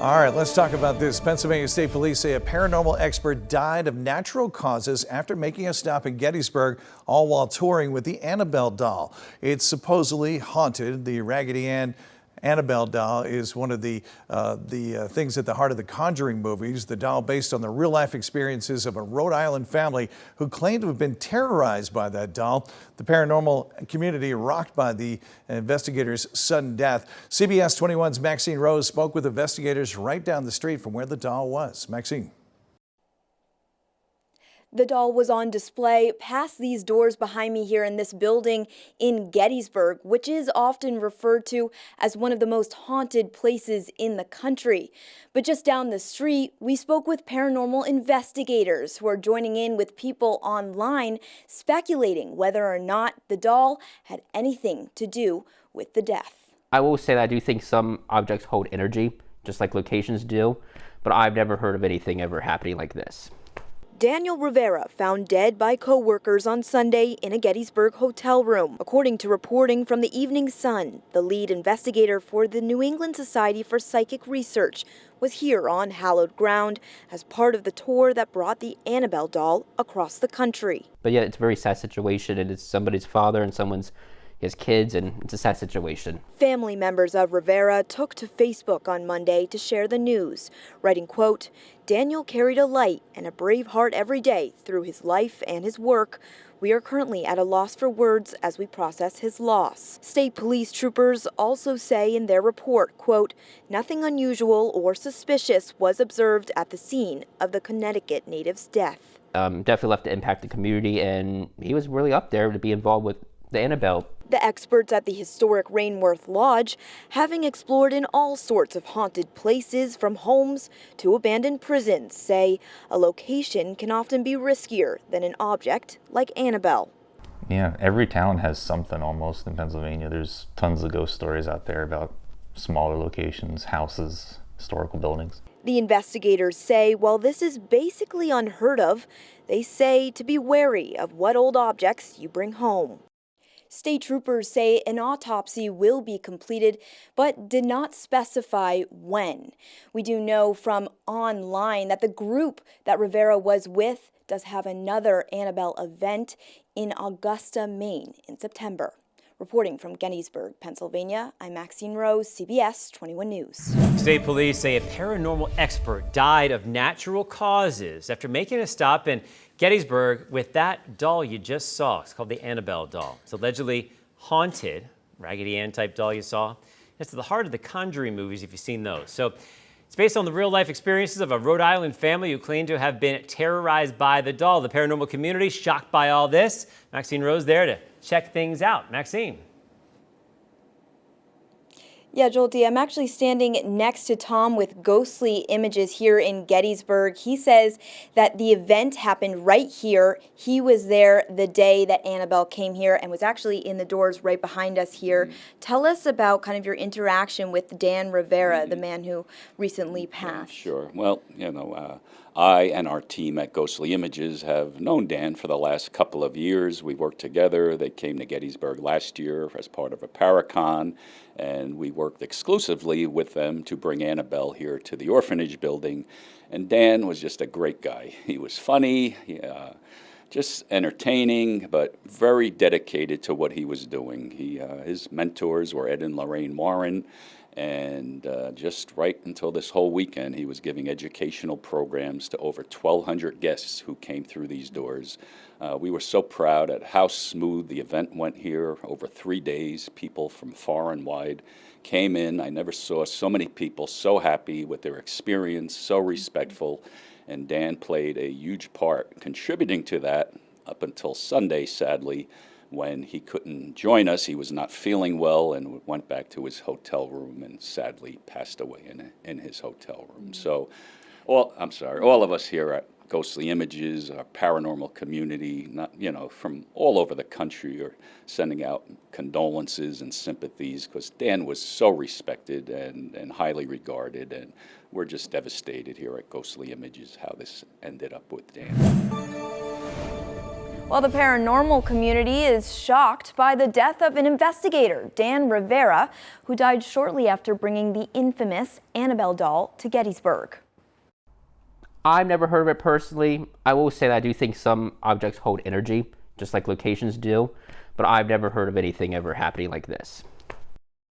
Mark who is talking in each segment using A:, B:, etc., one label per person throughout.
A: All right, let's talk about this. Pennsylvania State Police say a paranormal expert died of natural causes after making a stop in Gettysburg, all while touring with the Annabelle doll. It's supposedly haunted. The Raggedy Ann Annabelle doll is one of the things at the heart of the Conjuring movies. The doll based on the real-life experiences of a Rhode Island family who claimed to have been terrorized by that doll. The paranormal community rocked by the investigator's sudden death. CBS 21's Maxine Rose spoke with investigators right down the street from where the doll was. Maxine.
B: The doll was on display past these doors behind me here in this building in Gettysburg, which is often referred to as one of the most haunted places in the country. But just down the street, we spoke with paranormal investigators who are joining in with people online speculating whether or not the doll had anything to do with the death.
C: I will say that I do think some objects hold energy, just like locations do, but I've never heard of anything ever happening like this.
B: Dan Rivera found dead by co-workers on Sunday in a Gettysburg hotel room. According to reporting from the Evening Sun, the lead investigator for the New England Society for Psychic Research was here on hallowed ground as part of the tour that brought the Annabelle doll across the country.
C: But yeah, it's a very sad situation, and it's somebody's father and his kids, and it's a sad situation.
B: Family members of Rivera took to Facebook on Monday to share the news, writing, quote, "Daniel carried a light and a brave heart every day through his life and his work. We are currently at a loss for words as we process his loss." State police troopers also say in their report, quote, "Nothing unusual or suspicious was observed at the scene of the Connecticut native's death."
C: Definitely left to impact the community, and he was really up there to be involved with the Annabelle.
B: The experts at the Historic Rainworth Lodge, having explored in all sorts of haunted places from homes to abandoned prisons, say a location can often be riskier than an object like Annabelle.
D: Yeah, every town has something almost in Pennsylvania. There's tons of ghost stories out there about smaller locations, houses, historical buildings.
B: The investigators say while this is basically unheard of, they say to be wary of what old objects you bring home. State troopers say an autopsy will be completed, but did not specify when. We do know from online that the group that Rivera was with does have another Annabelle event in Augusta, Maine in September. Reporting from Gettysburg, Pennsylvania, I'm Maxine Rose, CBS 21 News.
E: State police say a paranormal expert died of natural causes after making a stop in Gettysburg with that doll you just saw. It's called the Annabelle doll. It's allegedly haunted, Raggedy Ann type doll you saw. It's to the heart of the Conjuring movies if you've seen those. So it's based on the real life experiences of a Rhode Island family who claimed to have been terrorized by the doll. The paranormal community shocked by all this. Maxine Rose there to check things out. Maxine.
B: Yeah, Jolty, I'm actually standing next to Tom with ghostly images here in Gettysburg. He says that the event happened right here. He was there the day that Annabelle came here and was actually in the doors right behind us here. Tell us about kind of your interaction with Dan Rivera, the man who recently passed.
F: Sure. Well, I and our team at Ghostly Images have known Dan for the last couple of years. We worked together. They came to Gettysburg last year as part of a Paracon, and we worked exclusively with them to bring Annabelle here to the orphanage building. And Dan was just a great guy. He was funny, just entertaining, but very dedicated to what he was doing. His mentors were Ed and Lorraine Warren. And just right until this whole weekend, he was giving educational programs to over 1,200 guests who came through these doors. We were so proud at how smooth the event went here. Over 3 days, people from far and wide came in. I never saw so many people so happy with their experience, so respectful. And Dan played a huge part contributing to that up until Sunday, sadly, when he couldn't join us. He was not feeling well and went back to his hotel room and sadly passed away in his hotel room. So, all of us here at Ghostly Images, our paranormal community, from all over the country, are sending out condolences and sympathies because Dan was so respected and highly regarded, and we're just devastated here at Ghostly Images how this ended up with Dan.
B: Well, the paranormal community is shocked by the death of an investigator, Dan Rivera, who died shortly after bringing the infamous Annabelle doll to Gettysburg.
C: I've never heard of it personally. I will say that I do think some objects hold energy, just like locations do, but I've never heard of anything ever happening like this.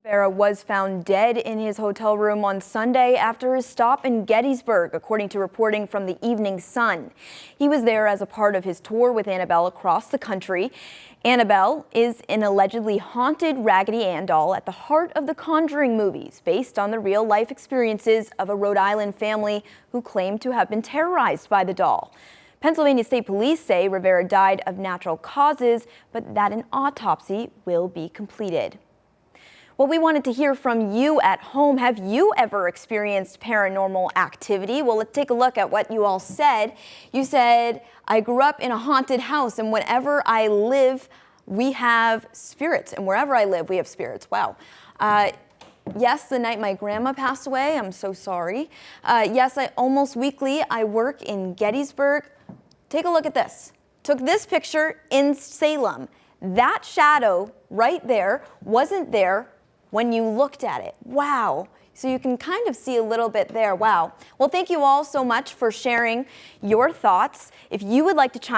B: Rivera was found dead in his hotel room on Sunday after his stop in Gettysburg, according to reporting from the Evening Sun. He was there as a part of his tour with Annabelle across the country. Annabelle is an allegedly haunted Raggedy Ann doll at the heart of the Conjuring movies, based on the real-life experiences of a Rhode Island family who claimed to have been terrorized by the doll. Pennsylvania State Police say Rivera died of natural causes, but that an autopsy will be completed. Well, we wanted to hear from you at home. Have you ever experienced paranormal activity? Well, let's take a look at what you all said. You said, I grew up in a haunted house, and whenever I live, we have spirits. And wherever I live, we have spirits. Wow. Yes, the night my grandma passed away, I'm so sorry. Yes, almost weekly, I work in Gettysburg. Take a look at this. Took this picture in Salem. That shadow right there wasn't there when you looked at it. Wow. So you can kind of see a little bit there. Wow. Well, thank you all so much for sharing your thoughts. If you would like to chime